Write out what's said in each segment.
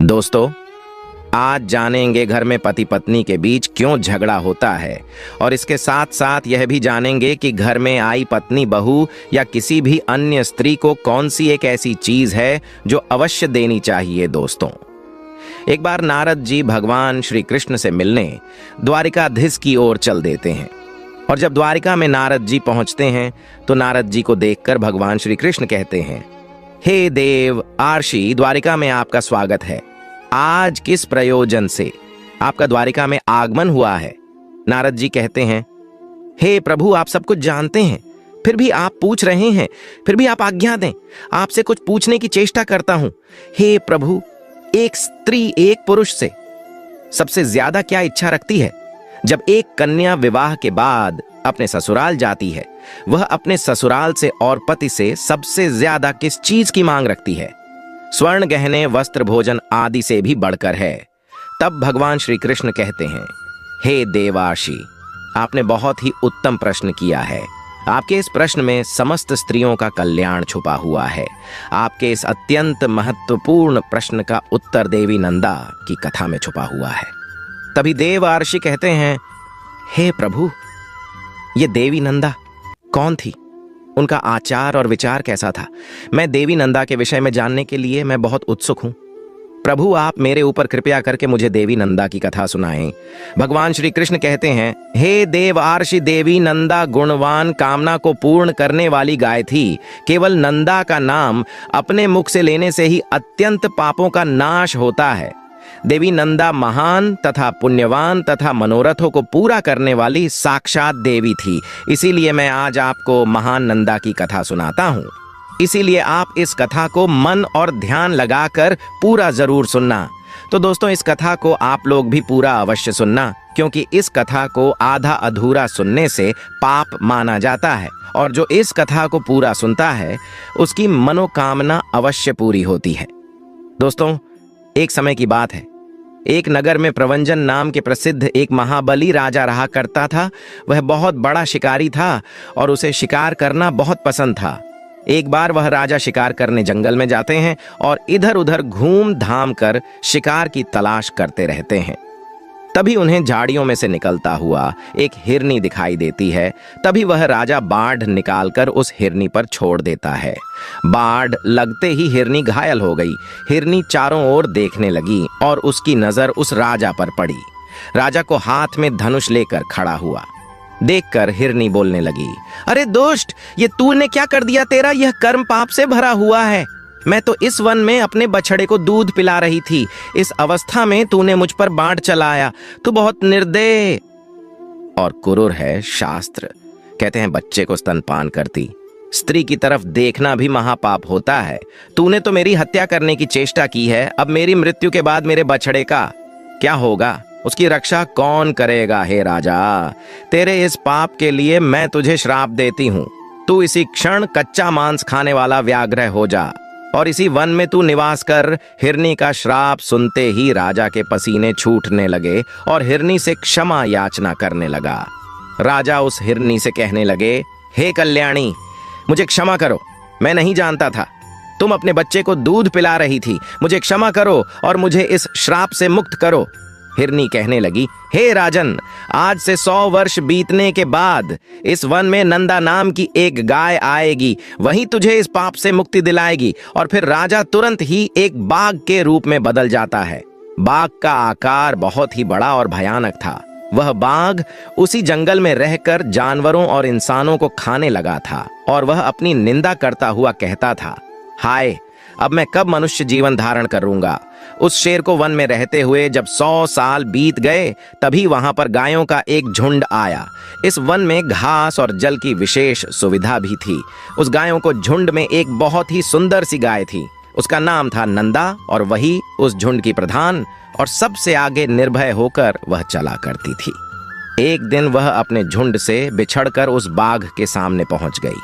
दोस्तों, आज जानेंगे घर में पति पत्नी के बीच क्यों झगड़ा होता है और इसके साथ साथ यह भी जानेंगे कि घर में आई पत्नी बहू या किसी भी अन्य स्त्री को कौन सी एक ऐसी चीज है जो अवश्य देनी चाहिए। दोस्तों, एक बार नारद जी भगवान श्री कृष्ण से मिलने द्वारिकाधीश की ओर चल देते हैं और जब द्वारिका में नारद जी पहुंचते हैं तो नारद जी को देखकर भगवान श्री कृष्ण कहते हैं, हे देव आर्षि, द्वारिका में आपका स्वागत है। आज किस प्रयोजन से आपका द्वारिका में आगमन हुआ है? नारद जी कहते हैं, हे प्रभु, आप सब कुछ जानते हैं, फिर भी आप पूछ रहे हैं, फिर भी आप आज्ञा दें। आपसे कुछ पूछने की चेष्टा करता हूं। हे प्रभु, एक स्त्री एक पुरुष से सबसे ज्यादा क्या इच्छा रखती है? जब एक कन्या विवाह के बाद अपने ससुराल जाती है, वह अपने ससुराल से और पति से सबसे ज्यादा किस चीज की मांग रखती है? स्वर्ण गहने, वस्त्र, भोजन आदि से भी बढ़कर है। तब भगवान श्री कृष्ण कहते हैं, हे देवार्षि, आपने बहुत ही उत्तम प्रश्न किया है। आपके इस प्रश्न में समस्त स्त्रियों का कल्याण छुपा हुआ है। आपके इस अत्यंत महत्वपूर्ण प्रश्न का उत्तर देवी नंदा की कथा में छुपा हुआ है। तभी देवार्षि कहते हैं, हे प्रभु, ये देवी नंदा कौन थी? उनका आचार और विचार कैसा था? मैं देवी नंदा के विषय में जानने के लिए मैं बहुत उत्सुक हूं। प्रभु, आप मेरे ऊपर कृपया करके मुझे देवी नंदा की कथा सुनाएं। भगवान श्री कृष्ण कहते हैं, हे देव आर्षि, देवी नंदा गुणवान, कामना को पूर्ण करने वाली गाय थी। केवल नंदा का नाम अपने मुख से लेने से ही अत्यंत पापों का नाश होता है। देवी नंदा महान तथा पुण्यवान तथा मनोरथों को पूरा करने वाली साक्षात देवी थी। इसीलिए मैं आज आपको महान नंदा की कथा सुनाता हूँ। इसीलिए आप इस कथा को मन और ध्यान लगाकर पूरा जरूर सुनना। तो दोस्तों, इस कथा को आप लोग भी पूरा अवश्य सुनना, क्योंकि इस कथा को आधा अधूरा सुनने से पाप माना जाता है और जो इस कथा को पूरा सुनता है उसकी मनोकामना अवश्य पूरी होती है। दोस्तों, एक समय की बात है। एक नगर में प्रवंजन नाम के प्रसिद्ध एक महाबली राजा रहा करता था। वह बहुत बड़ा शिकारी था और उसे शिकार करना बहुत पसंद था। एक बार वह राजा शिकार करने जंगल में जाते हैं और इधर उधर घूम धाम कर शिकार की तलाश करते रहते हैं। तभी उन्हें झाड़ियों में से निकलता हुआ एक हिरनी दिखाई देती है। तभी वह राजा बाढ़ निकालकर उस हिरनी पर छोड़ देता है। बाढ़ लगते ही हिरनी घायल हो गई। हिरनी चारों ओर देखने लगी और उसकी नजर उस राजा पर पड़ी। राजा को हाथ में धनुष लेकर खड़ा हुआ देखकर हिरनी बोलने लगी, अरे दुष्ट, ये तूने क्या कर दिया? तेरा यह कर्म पाप से भरा हुआ है। मैं तो इस वन में अपने बछड़े को दूध पिला रही थी। इस अवस्था में तूने मुझ पर बाढ़ चलाया। तू बहुत निर्दय और क्रूर है। शास्त्र कहते हैं, बच्चे को स्तनपान करती स्त्री की तरफ देखना भी महापाप होता है। तूने तो मेरी हत्या करने की चेष्टा की है। अब मेरी मृत्यु के बाद मेरे बछड़े का क्या होगा? उसकी रक्षा कौन करेगा? हे राजा, तेरे इस पाप के लिए मैं तुझे श्राप देती हूँ। तू इसी क्षण कच्चा मांस खाने वाला व्याघ्र हो जा और इसी वन में तू निवास कर। हिरनी का श्राप सुनते ही राजा के पसीने छूटने लगे और हिरनी से क्षमा याचना करने लगा। राजा उस हिरनी से कहने लगे, हे कल्याणी, मुझे क्षमा करो। मैं नहीं जानता था तुम अपने बच्चे को दूध पिला रही थी। मुझे क्षमा करो और मुझे इस श्राप से मुक्त करो। हिरनी कहने लगी, हे राजन, आज से 100 वर्ष बीतने के बाद इस वन में नंदा नाम की एक गाय आएगी। वही तुझे इस पाप से मुक्ति दिलाएगी। और फिर राजा तुरंत ही एक बाघ के रूप में बदल जाता है। बाघ का आकार बहुत ही बड़ा और भयानक था। वह बाघ उसी जंगल में रहकर जानवरों और इंसानों को खाने लगा था और वह अपनी निंदा करता हुआ कहता था, हाय, अब मैं कब मनुष्य जीवन धारण करूंगा। उस शेर को वन में रहते हुए जब 100 साल बीत गए, तभी वहां पर गायों का एक झुंड आया। इस वन में घास और जल की विशेष सुविधा भी थी। उस गायों को झुंड में एक बहुत ही सुंदर सी गाय थी। उसका नाम था नंदा और वही उस झुंड की प्रधान और सबसे आगे निर्भय होकर वह चला करती थी। एक दिन वह अपने झुंड से बिछड़कर उस बाघ के सामने पहुंच गई।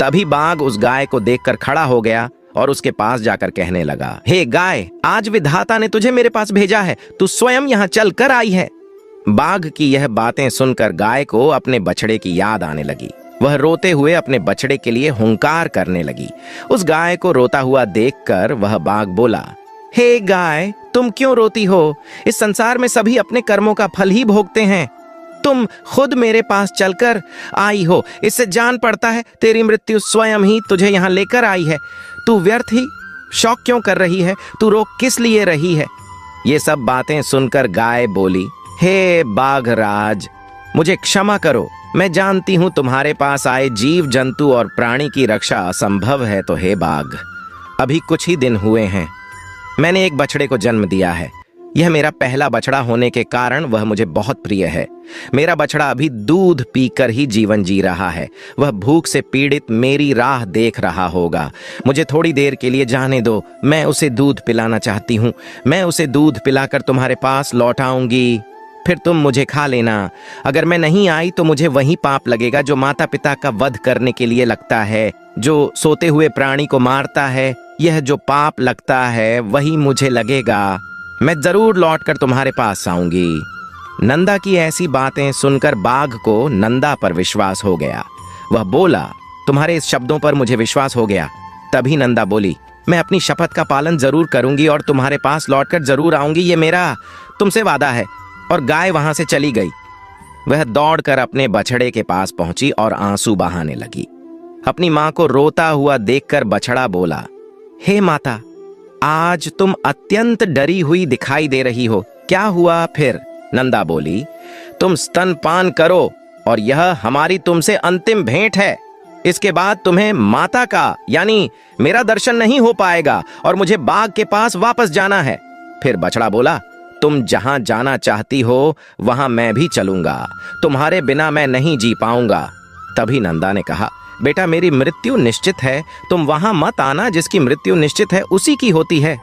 तभी बाघ उस गाय को देखकर खड़ा हो गया और उसके पास जाकर कहने लगा, हे गाय, आज विधाता ने तुझे मेरे पास भेजा है। तू स्वयं यहाँ चल कर आई है। बाघ की यह बातें सुनकर गाय को अपने बछड़े की याद आने लगी। वह रोते हुए अपने बछड़े के लिए हुंकार करने लगी। उस गाय को रोता हुआ देखकर वह बाघ बोला, हे गाय, तुम क्यों रोती हो? इस संसार में सभी अपने कर्मों का फल ही भोगते हैं। तुम खुद मेरे पास चलकर आई हो, इससे जान पड़ता है तेरी मृत्यु स्वयं ही तुझे यहाँ लेकर आई है। तू व्यर्थ ही शौक क्यों कर रही है? तू रो किस लिए रही है? ये सब बातें सुनकर गाय बोली, हे बाघराज, मुझे क्षमा करो। मैं जानती हूं तुम्हारे पास आए जीव जंतु और प्राणी की रक्षा असंभव है। तो हे बाघ, अभी कुछ ही दिन हुए हैं मैंने एक बछड़े को जन्म दिया है। यह मेरा पहला बछड़ा होने के कारण वह मुझे बहुत प्रिय है। मेरा बछड़ा अभी दूध पीकर ही जीवन जी रहा है। वह भूख से पीड़ित मेरी राह देख रहा होगा। मुझे थोड़ी देर के लिए जाने दो, मैं उसे दूध पिलाना चाहती हूँ। मैं उसे दूध पिलाकर तुम्हारे पास लौट आऊंगी, फिर तुम मुझे खा लेना। अगर मैं नहीं आई तो मुझे वही पाप लगेगा जो माता पिता का वध करने के लिए लगता है, जो सोते हुए प्राणी को मारता है। यह जो पाप लगता है वही मुझे लगेगा। मैं जरूर लौटकर तुम्हारे पास आऊंगी। नंदा की ऐसी बातें सुनकर बाघ को नंदा पर विश्वास हो गया। वह बोला, तुम्हारे इस शब्दों पर मुझे विश्वास हो गया। तभी नंदा बोली, मैं अपनी शपथ का पालन जरूर करूंगी और तुम्हारे पास लौटकर जरूर आऊंगी। ये मेरा तुमसे वादा है। और गाय वहां से चली गई। वह दौड़कर अपने बछड़े के पास पहुंची और आंसू बहाने लगी। अपनी मां को रोता हुआ देखकर बछड़ा बोला, हे माता, आज तुम अत्यंत डरी हुई दिखाई दे रही हो। क्या हुआ फिर? नंदा बोली, तुम स्तनपान करो और यह हमारी तुमसे अंतिम भेंट है। इसके बाद तुम्हें माता का यानी मेरा दर्शन नहीं हो पाएगा और मुझे बाघ के पास वापस जाना है। फिर बछड़ा बोला, तुम जहां जाना चाहती हो वहां मैं भी चलूंगा। तुम्हारे बिना मैं नहीं जी पाऊंगा। तभी नंदा ने कहा, बेटा, मेरी मृत्यु निश्चित है। तुम वहां मत आना। जिसकी मृत्यु निश्चित है उसी की होती है।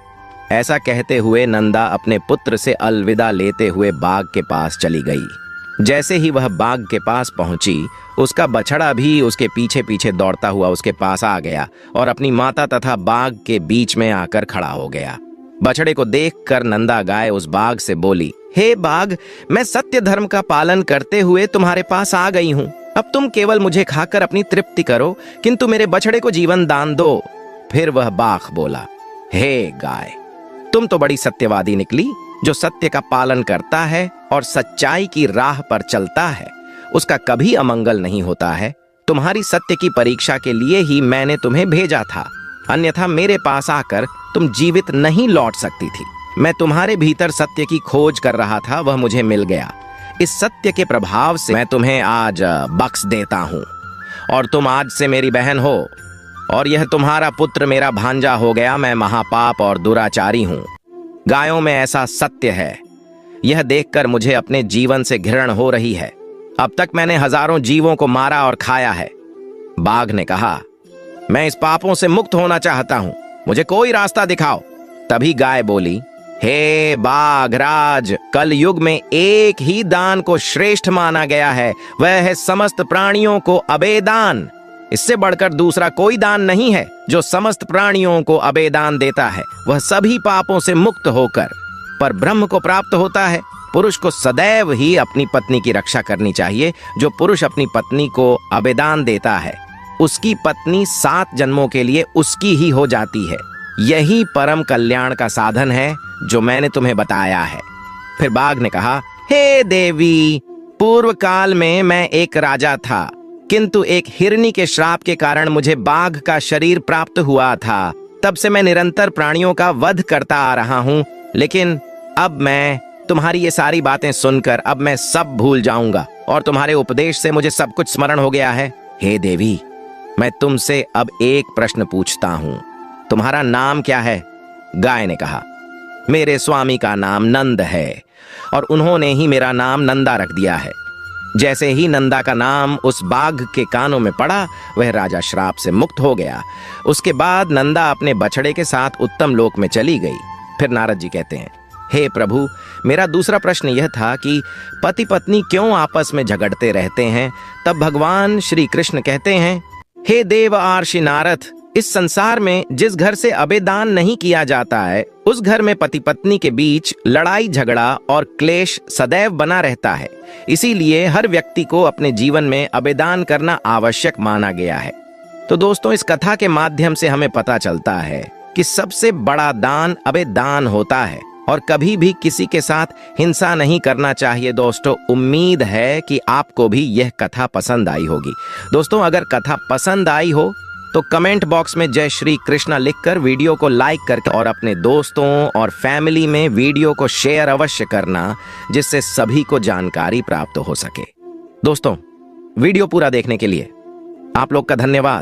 ऐसा कहते हुए नंदा अपने पुत्र से अलविदा लेते हुए बाघ के पास चली गई। जैसे ही वह बाघ के पास पहुंची, उसका बछड़ा भी उसके पीछे पीछे दौड़ता हुआ उसके पास आ गया और अपनी माता तथा बाघ के बीच में आकर खड़ा हो गया। बछड़े को देखकर नंदा गाय उस बाघ से बोली, हे बाघ, मैं सत्य धर्म का पालन करते हुए तुम्हारे पास आ गई हूँ। अब तुम केवल मुझे खाकर अपनी तृप्ति करो, किंतु मेरे बछड़े को जीवन दान दो। फिर वह बाघ बोला, हे गाय, तुम तो बड़ी सत्यवादी निकली। जो सत्य का पालन करता है और सच्चाई की राह पर चलता है उसका कभी अमंगल नहीं होता है। तुम्हारी सत्य की परीक्षा के लिए ही मैंने तुम्हें भेजा था, अन्यथा मेरे पास आकर तुम जीवित नहीं लौट सकती थी। मैं तुम्हारे भीतर सत्य की खोज कर रहा था, वह मुझे मिल गया। इस सत्य के प्रभाव से मैं तुम्हें आज बख्श देता हूँ और तुम आज से मेरी बहन हो और यह तुम्हारा पुत्र मेरा भांजा हो गया। मैं महापाप और दुराचारी हूँ। गायों में ऐसा सत्य है। यह देखकर मुझे अपने जीवन से घृणा हो रही है। अब तक मैंने हजारों जीवों को मारा और खाया है। बाघ ने कहा, मैं इस पापों से मुक्त होना चाहता हूँ, मुझे कोई रास्ता दिखाओ। तभी गाय बोली, हे बाघराज, कल युग में एक ही दान को श्रेष्ठ माना गया है, वह है समस्त प्राणियों को अबेदान। इससे बढ़कर दूसरा कोई दान नहीं है। जो समस्त प्राणियों को अबेदान देता है वह सभी पापों से मुक्त होकर पर ब्रह्म को प्राप्त होता है। पुरुष को सदैव ही अपनी पत्नी की रक्षा करनी चाहिए। जो पुरुष अपनी पत्नी को अबेदान देता है उसकी पत्नी 7 जन्मों के लिए उसकी ही हो जाती है। यही परम कल्याण का साधन है जो मैंने तुम्हें बताया है। फिर बाघ ने कहा, हे देवी, पूर्व काल में मैं एक राजा था, किंतु एक हिरनी के श्राप के कारण मुझे बाघ का शरीर प्राप्त हुआ था। तब से मैं निरंतर प्राणियों का वध करता आ रहा हूँ, लेकिन अब मैं तुम्हारी ये सारी बातें सुनकर अब मैं सब भूल जाऊंगा और तुम्हारे उपदेश से मुझे सब कुछ स्मरण हो गया है। हे देवी, मैं तुमसे अब एक प्रश्न पूछता हूँ, तुम्हारा नाम क्या है? गाय ने कहा, मेरे स्वामी का नाम नंद है और उन्होंने ही मेरा नाम नंदा रख दिया है। जैसे ही नंदा का नाम उस बाघ के कानों में पड़ा, वह राजा श्राप से मुक्त हो गया। उसके बाद नंदा अपने बछड़े के साथ उत्तम लोक में चली गई। फिर नारद जी कहते हैं, हे प्रभु, मेरा दूसरा प्रश्न यह था कि पति पत्नी क्यों आपस में झगड़ते रहते हैं? तब भगवान श्री कृष्ण कहते हैं, हे देव आर्षि नारद, इस संसार में जिस घर से अबेदान नहीं किया जाता है उस घर में पति पत्नी के बीच लड़ाई झगड़ा और क्लेश सदैव बना रहता है। इसीलिए हर व्यक्ति को अपने जीवन में अबेदान करना आवश्यक माना गया है। तो दोस्तों, इस कथा के माध्यम से हमें पता चलता है कि सबसे बड़ा दान अबे दान होता है और कभी भी किसी के साथ हिंसा नहीं करना चाहिए। दोस्तों, उम्मीद है कि आपको भी यह कथा पसंद आई होगी। दोस्तों, अगर कथा पसंद आई हो तो कमेंट बॉक्स में जय श्री कृष्णा लिखकर वीडियो को लाइक करके और अपने दोस्तों और फैमिली में वीडियो को शेयर अवश्य करना, जिससे सभी को जानकारी प्राप्त हो सके। दोस्तों, वीडियो पूरा देखने के लिए आप लोग का धन्यवाद।